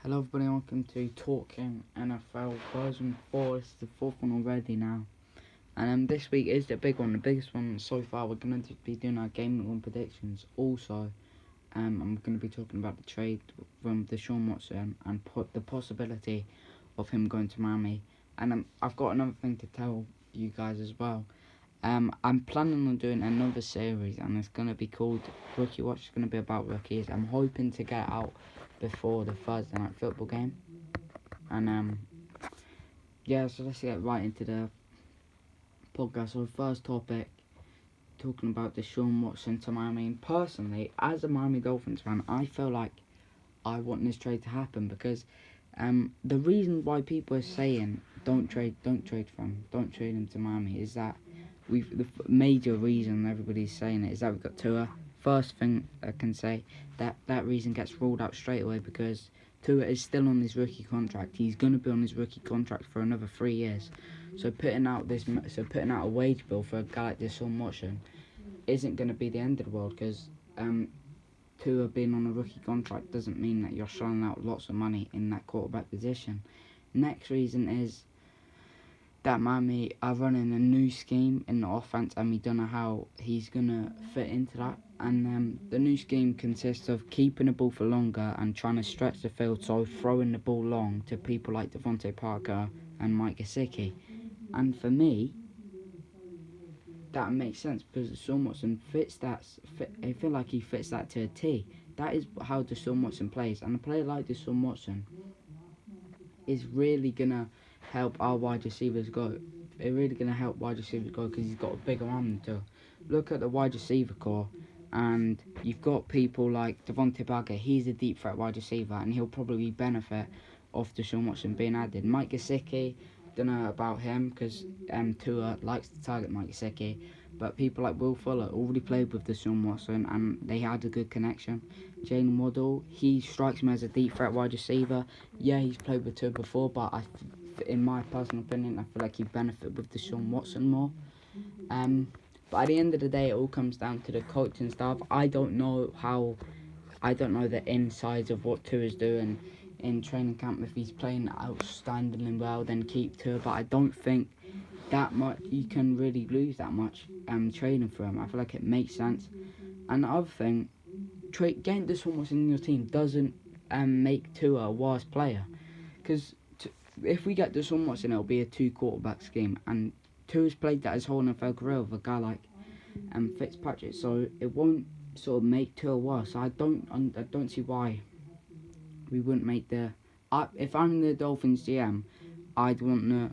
Hello everybody, welcome to Talking NFL version 4. This is the fourth one already now. And this week is the big one, the biggest one so far. We're going to be doing our game one predictions. Also, I'm going to be talking about the trade from Deshaun Watson and the possibility of him going to Miami. And I've got another thing to tell you guys as well. I'm planning on doing another series, and it's going to be called Rookie Watch. It's going to be about rookies. I'm hoping to get out before the Thursday night football game. And so let's get right into the podcast. So first topic, talking about Deshaun Watson to Miami. And personally, as a Miami Dolphins fan, I feel like I want this trade to happen because the reason why people are saying don't trade for him, don't trade him to Miami, is that the major reason everybody's saying it is that we've got Tua. First thing I can say, that reason gets ruled out straight away because Tua is still on his rookie contract. He's going to be on his rookie contract for another 3 years. So putting out a wage bill for a guy like Deshaun Watson isn't going to be the end of the world, because Tua being on a rookie contract doesn't mean that you're shelling out lots of money in that quarterback position. Next reason is that Miami are running a new scheme in the offense, and we don't know how he's going to fit into that. And the new scheme consists of keeping the ball for longer and trying to stretch the field, so throwing the ball long to people like Devontae Parker and Mike Gesicki. And for me, that makes sense because Deshaun Watson fits that. I feel like he fits that to a T. That is how Deshaun Watson plays, and a player like Deshaun Watson is really going to help our wide receivers go. It's really going to help wide receivers go because he's got a bigger arm too. Look at the wide receiver core, and you've got people like Devontae Parker. He's a deep threat wide receiver, and he'll probably benefit off Deshaun Watson being added. Mike Gesicki, don't know about him because Tua likes to target Mike Gesicki, but people like Will Fuller already played with Deshaun Watson and they had a good connection. Jalen Waddle, he strikes me as a deep threat wide receiver. Yeah, he's played with Tua before, but in my personal opinion, I feel like he'd benefit with Deshaun Watson more. But at the end of the day, it all comes down to the coaching staff. I don't know the insides of what Tua's doing in training camp. If he's playing outstandingly well, then keep Tua. But I don't think that much you can really lose that much trading for him. I feel like it makes sense. And the other thing, getting Deshaun Watson in your team doesn't make Tua a worse player, because if we get Deshaun Watson, it'll be a 2-quarterback scheme, and Tua's played that his whole NFL career with a guy like Fitzpatrick, so it won't sort of make Tua worse. I don't see why we wouldn't make if I'm the Dolphins GM, I'd want the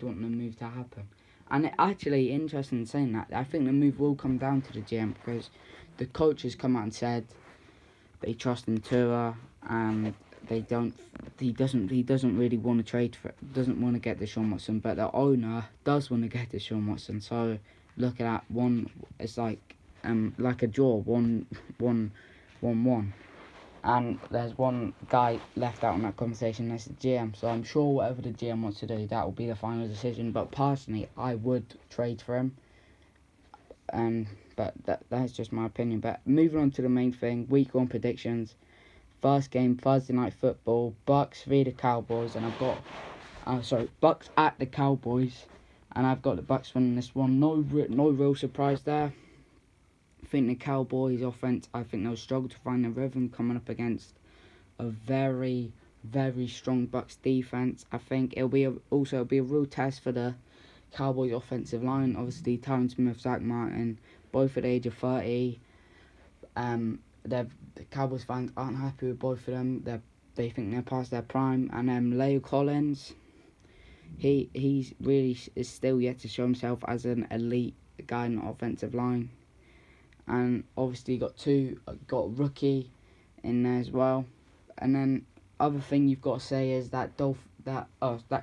move to happen. And it actually, interesting saying that, I think the move will come down to the GM because the coach has come out and said they trust in Tua and he doesn't really want to doesn't want to get Deshaun Watson, but the owner does want to get Deshaun Watson. So look at that one. It's like a draw, 1-1, and there's one guy left out in that conversation. That's the GM. So I'm sure whatever the GM wants to do, that will be the final decision. But personally, I would trade for him. But that's just my opinion. But moving on to the main thing, week 1 predictions. First game, Thursday night football, Bucks v the Cowboys, and I've got Bucks at the Cowboys, and I've got the Bucks winning this one. No real surprise there. I think the Cowboys offense, I think they'll struggle to find their rhythm coming up against a very, very strong Bucks defense. I think it'll be a real test for the Cowboys offensive line. Obviously, Tyron Smith, Zach Martin, both at the age of 30. The Cowboys fans aren't happy with both of them. They think they're past their prime. And Leo Collins, he's really is still yet to show himself as an elite guy in the offensive line. And obviously got rookie in there as well. And then other thing you've got to say is that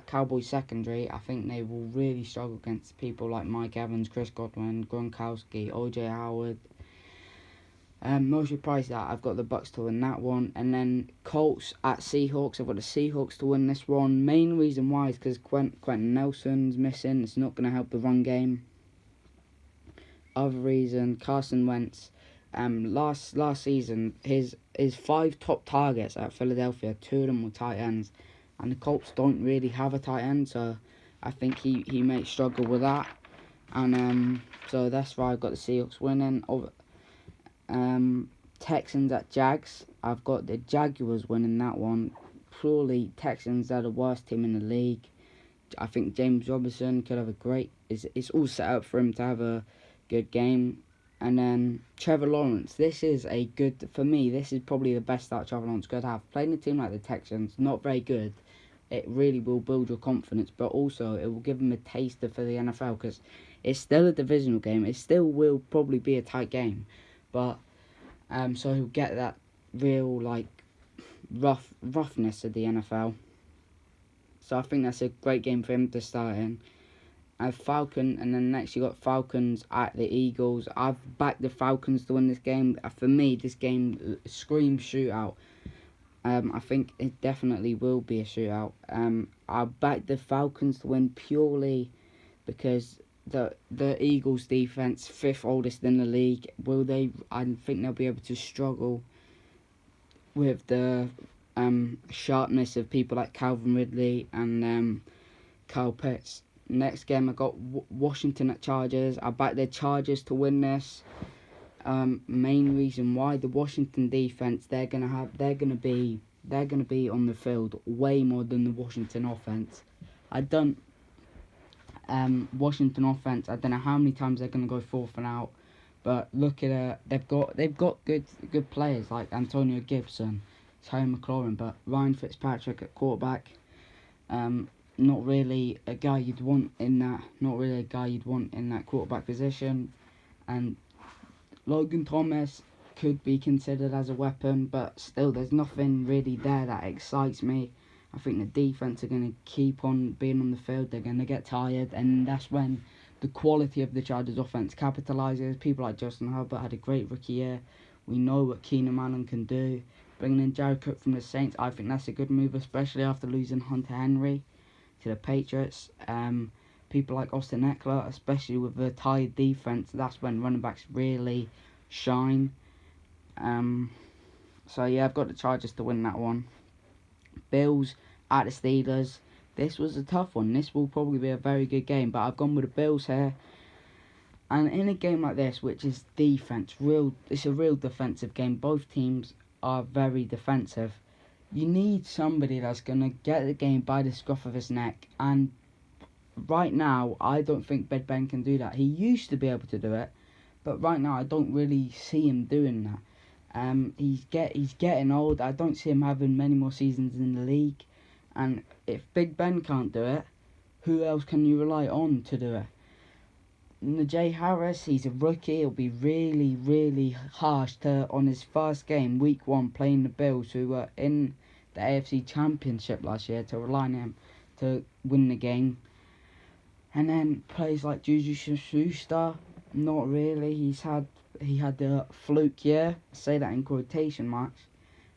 Cowboys secondary, I think they will really struggle against people like Mike Evans, Chris Godwin, Gronkowski, O.J. Howard. No surprise that I've got the Bucks to win that one. And then Colts at Seahawks. I've got the Seahawks to win this one. Main reason why is because Quentin Nelson's missing. It's not going to help the run game. Other reason, Carson Wentz last season, his 5 top targets at Philadelphia, 2 of them were tight ends, and the Colts don't really have a tight end, so I think he may struggle with that, and so that's why I've got the Seahawks winning. Texans at Jags, I've got the Jaguars winning that one. Purely Texans are the worst team in the league. I think James Robinson could have a great. It's all set up for him to have a good game. And then Trevor Lawrence. This is a good, for me, this is probably the best start Trevor Lawrence could have. Playing a team like the Texans, not very good. It really will build your confidence, but also it will give him a taster for the NFL, because it's still a divisional game. It still will probably be a tight game, but so he'll get that real roughness of the NFL. So I think that's a great game for him to start in. Falcon, and then next you got Falcons at the Eagles. I've backed the Falcons to win this game. For me, this game screams shootout. I think it definitely will be a shootout. I backed the Falcons to win purely because the Eagles defense, 5th oldest in the league. Will they? I think they'll be able to struggle with the sharpness of people like Calvin Ridley and Kyle Pitts. Next game I got Washington at Chargers. I backed the Chargers to win this. Main reason why, the Washington defense, they're gonna be on the field way more than the Washington offense. Washington offense, I don't know how many times they're gonna go 4th and out, but look at they've got good players like Antonio Gibson, Terry McLaurin, but Ryan Fitzpatrick at quarterback, not really a guy you'd want in that quarterback position, and Logan Thomas could be considered as a weapon, but still there's nothing really there that excites me. I think the defense are going to keep on being on the field. They're going to get tired, and that's when the quality of the Chargers offense capitalizes. People like Justin Herbert had a great rookie year. We know what Keenan Allen can do. Bringing in Jared Cook from the Saints, I think that's a good move, especially after losing Hunter Henry to the Patriots. People like Austin Eckler, especially with the tired defense, that's when running backs really shine. So yeah, I've got the Chargers to win that one. Bills at the Steelers. This was a tough one. This will probably be a very good game, but I've gone with the Bills here. And in a game like this, which is defense, it's a real defensive game. Both teams are very defensive. You need somebody that's going to get the game by the scruff of his neck. And right now, I don't think Big Ben can do that. He used to be able to do it, but right now I don't really see him doing that. He's getting old. I don't see him having many more seasons in the league. And if Big Ben can't do it, who else can you rely on to do it? Najee Harris, he's a rookie. It'll be really, really harsh on his first game, week 1, playing the Bills, who were in the AFC Championship last year, to rely on him to win the game. And then players like Juju Smith-Schuster, not really. He had the fluke year. I say that in quotation marks.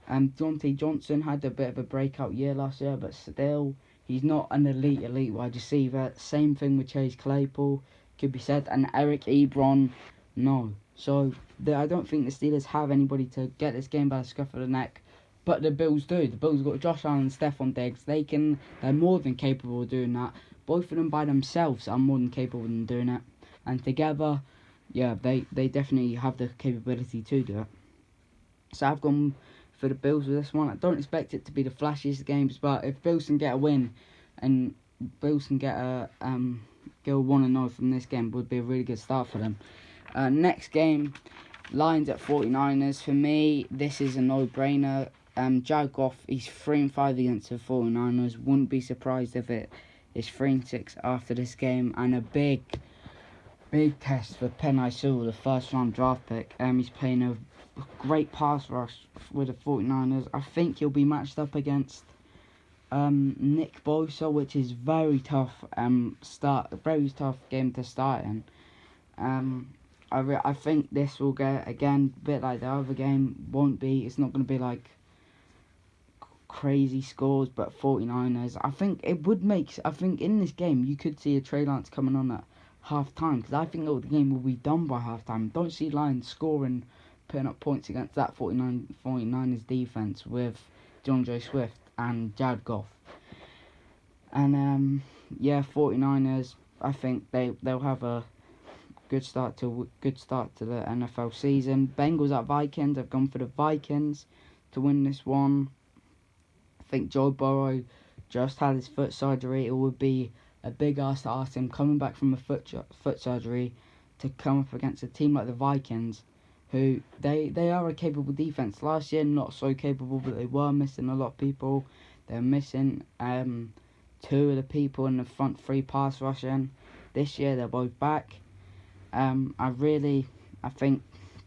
Deontay Johnson had a bit of a breakout year last year, but still, he's not an elite wide receiver. Same thing with Chase Claypool, could be said, and Eric Ebron, no. So I don't think the Steelers have anybody to get this game by the scruff of the neck, but the Bills do. The Bills got Josh Allen and Stephon Diggs. They're more than capable of doing that. Both of them by themselves are more than capable of doing it, and together, yeah, they definitely have the capability to do it. So I've gone for the Bills with this one. I don't expect it to be the flashiest games, but if Bills can get a win, and Bills can get go 1-0 from this game, would be a really good start for them. Next game, Lions at 49ers. For me, this is a no-brainer. Jared Goff, he's 3-5 against the 49ers. Wouldn't be surprised if it is 3-6 after this game, and a big test for Penei Sewell, the first-round draft pick. He's playing a great pass rush with the 49ers. I think he'll be matched up against Nick Bosa, which is very tough. Very tough game to start in. I think this will get, again, a bit like the other game. It's not going to be like crazy scores, but 49ers. I think in this game you could see a Trey Lance coming on at half time, because I think the game will be done by half time. Don't see Lions scoring putting up points against that 49ers defense with DeAndre Swift and Jared Goff. And 49ers, I think they'll have a good start to the NFL season. Bengals at Vikings. I've gone for the Vikings to win this one. I think Joe Burrow just had his foot surgery. It would be a big ask to ask him coming back from a foot surgery to come up against a team like the Vikings, who they are a capable defense. Last year, not so capable, but they were missing a lot of people. They're missing two of the people in the front three pass rushing. This year, they're both back. I think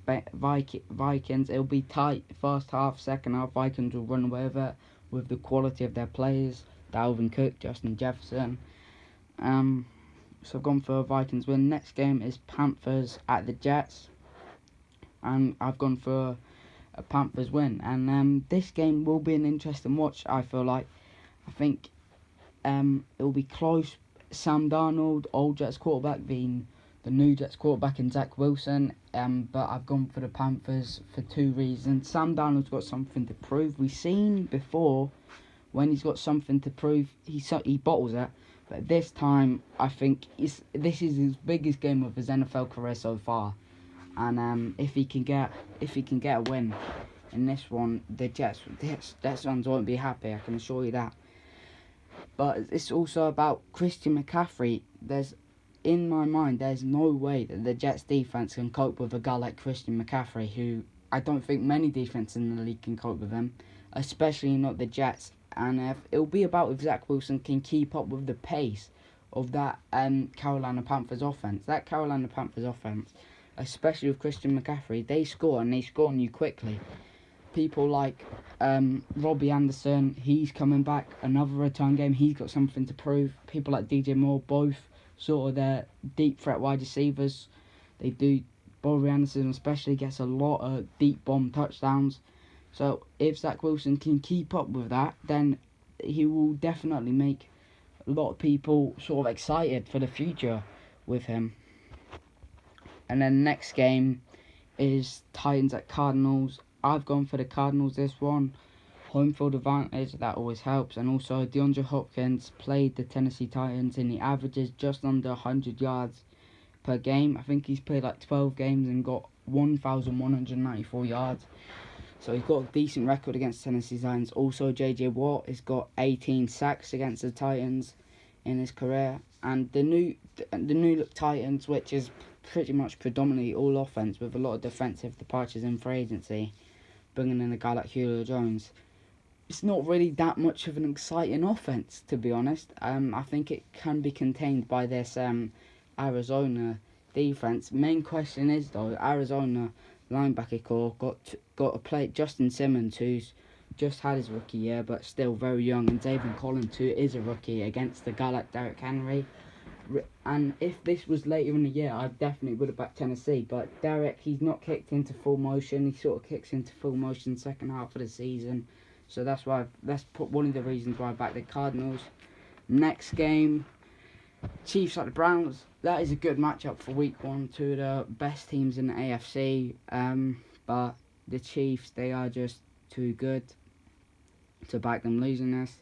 Vikings, it'll be tight first half, second half, Vikings will run away with it with the quality of their players, Dalvin Cook, Justin Jefferson. So I've gone for a Vikings win. Next game is Panthers at the Jets, and I've gone for a Panthers win. And this game will be an interesting watch, I feel like. I think it will be close. Sam Darnold, old Jets quarterback, being the new Jets quarterback in Zach Wilson, but I've gone for the Panthers for two reasons. Sam Darnold's got something to prove. We've seen before when he's got something to prove, he bottles it. But this time, I think this is his biggest game of his NFL career so far. And if he can get a win in this one, the Jets fans won't be happy. I can assure you that. But it's also about Christian McCaffrey. In my mind, there's no way that the Jets defense can cope with a guy like Christian McCaffrey, who I don't think many defenses in the league can cope with him, especially not the Jets. And it'll be about if Zach Wilson can keep up with the pace of that Carolina Panthers offense. That Carolina Panthers offense, especially with Christian McCaffrey, they score and they score on you quickly. People like Robbie Anderson, he's coming back, another return game, he's got something to prove. People like DJ Moore, both sort of their deep threat wide receivers. They do. Robbie Anderson especially gets a lot of deep bomb touchdowns. So if Zach Wilson can keep up with that, then he will definitely make a lot of people sort of excited for the future with him. And then next game is Titans at Cardinals. I've gone for the Cardinals this one. Home field advantage, that always helps. And also DeAndre Hopkins played the Tennessee Titans and he averages just under 100 yards per game. I think he's played like 12 games and got 1,194 yards. So he's got a decent record against Tennessee Titans. Also, J.J. Watt has got 18 sacks against the Titans in his career. And the new look Titans, which is pretty much predominantly all offense with a lot of defensive departures in free agency, bringing in a guy like Julio Jones. It's not really that much of an exciting offense, to be honest. I think it can be contained by this Arizona defense. Main question is though, Arizona linebacker core got to play Justin Simmons, who's just had his rookie year but still very young, and David Collins, who is a rookie, against a guy like Derrick Henry. And if this was later in the year, I definitely would have backed Tennessee. But Derrick, he's not kicked into full motion. He sort of kicks into full motion second half of the season. So that's one of the reasons why I backed the Cardinals. Next game, Chiefs at the Browns. That is a good matchup for week 1. Two of the best teams in the AFC. But the Chiefs, they are just too good to back them losing this.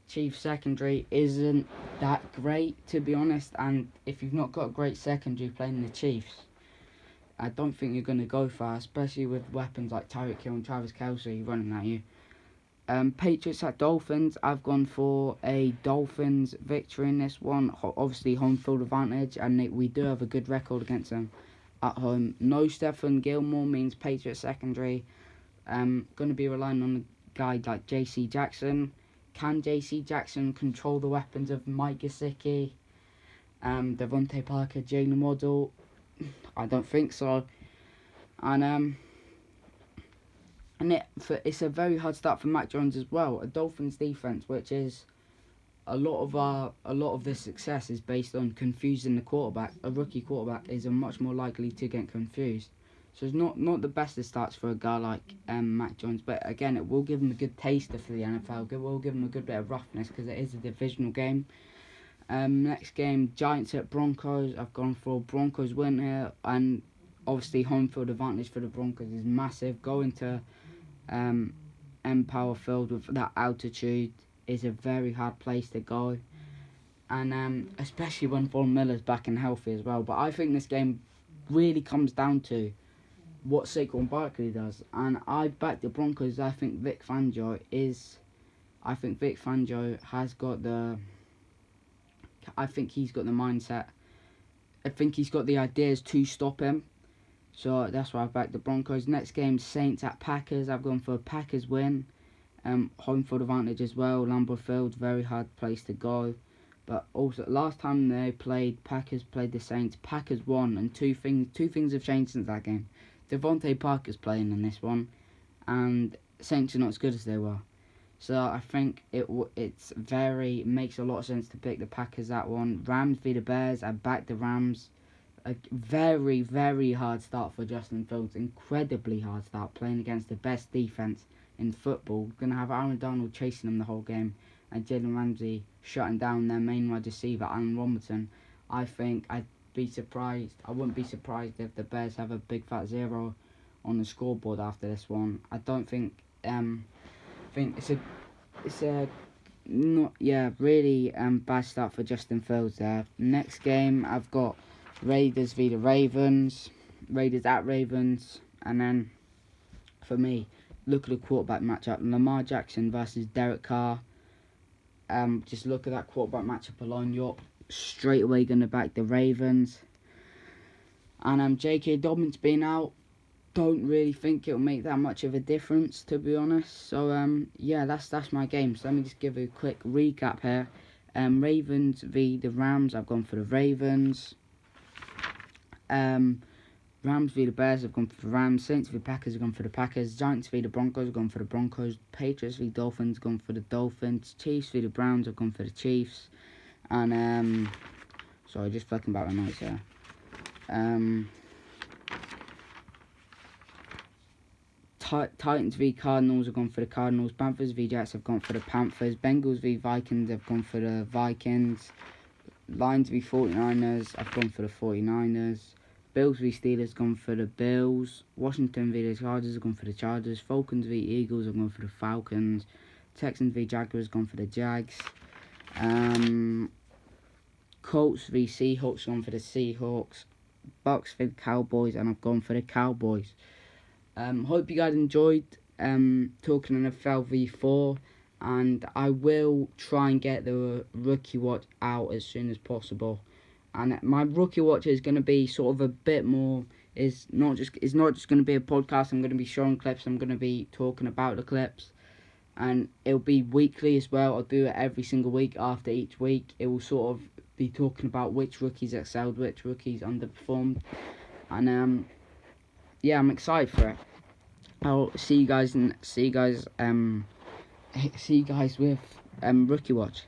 Chiefs secondary isn't that great, to be honest, and if you've not got a great secondary playing the Chiefs, I don't think you're going to go far, especially with weapons like Tyreek Hill and Travis Kelce running at you. Patriots at Dolphins. I've gone for a Dolphins victory in this one. Obviously home field advantage, and we do have a good record against them at home. No Stephon Gilmore means Patriots secondary. Going to be relying on a guy like J.C. Jackson. Can J.C. Jackson control the weapons of Mike Gesicki, Devontae Parker, Jalen Waddle? I don't think so. And it's a very hard start for Mac Jones as well. A Dolphins defense, which is a lot of this success is based on confusing the quarterback. A rookie quarterback is much more likely to get confused. So it's not the best of starts for a guy like Mac Jones, but again, it will give him a good taster for the NFL. It will give him a good bit of roughness because it is a divisional game. Next game, Giants at Broncos. I've gone for Broncos win here, and obviously home field advantage for the Broncos is massive. Going to Empower Field with that altitude is a very hard place to go, and especially when Von Miller's back and healthy as well. But I think this game really comes down to what Saquon Barkley does, and I back the Broncos. I think Vic Fangio has got the. I think he's got the mindset. I think he's got the ideas to stop him. So that's why I backed the Broncos. Next game, Saints at Packers. I've gone for a Packers win. Home field advantage as well. Lambeau Field, very hard place to go. But also, last time they played, Packers played the Saints. Packers won, and two things have changed since that game. Devontae Parker's playing in this one, and Saints are not as good as they were. So I think makes a lot of sense to pick the Packers that one. Rams v the Bears. I backed the Rams. A very, very hard start for Justin Fields. Incredibly hard start, playing against the best defense in football. Going to have Aaron Donald chasing them the whole game, and Jalen Ramsey shutting down their main wide receiver, Allen Robinson. I think I wouldn't be surprised if the Bears have a big fat 0 on the scoreboard after this one. I don't think it's a really bad start for Justin Fields there. Next game I've got Raiders v the Ravens. Raiders at Ravens, and then for me, look at the quarterback matchup. Lamar Jackson versus Derek Carr. Just look at that quarterback matchup alone. You're straight away going to back the Ravens. And J.K. Dobbins being out, don't really think it'll make that much of a difference, to be honest. So that's my game. So let me just give a quick recap here. Ravens v the Rams. I've gone for the Ravens. Rams v the Bears. I've gone for the Rams. Saints v Packers. I've gone for the Packers. Giants v the Broncos. I've gone for the Broncos. Patriots v Dolphins. I've gone for the Dolphins. Chiefs v the Browns. I've gone for the Chiefs. And sorry, just flicking back my notes here. Titans v Cardinals, I've gone for the Cardinals. Panthers v Jets, I've gone for the Panthers. Bengals v Vikings, I've gone for the Vikings. Lions v 49ers, I've gone for the 49ers. Bills v Steelers, gone for the Bills. Washington v the Chargers, I've gone for the Chargers. Falcons v Eagles, I've gone for the Falcons. Texans v Jaguars, gone for the Jags. Colts v Seahawks, gone for the Seahawks. Bucks v Cowboys, and I've gone for the Cowboys. Hope you guys enjoyed talking NFL V4, and I will try and get the rookie watch out as soon as possible. And my rookie watch is going to be sort of a bit more. It's not just going to be a podcast. I'm going to be showing clips. I'm going to be talking about the clips, and it'll be weekly as well. I'll do it every single week. After each week, it will sort of be talking about which rookies excelled, which rookies underperformed, and I'm excited for it. I'll see you guys with Rookie Watch.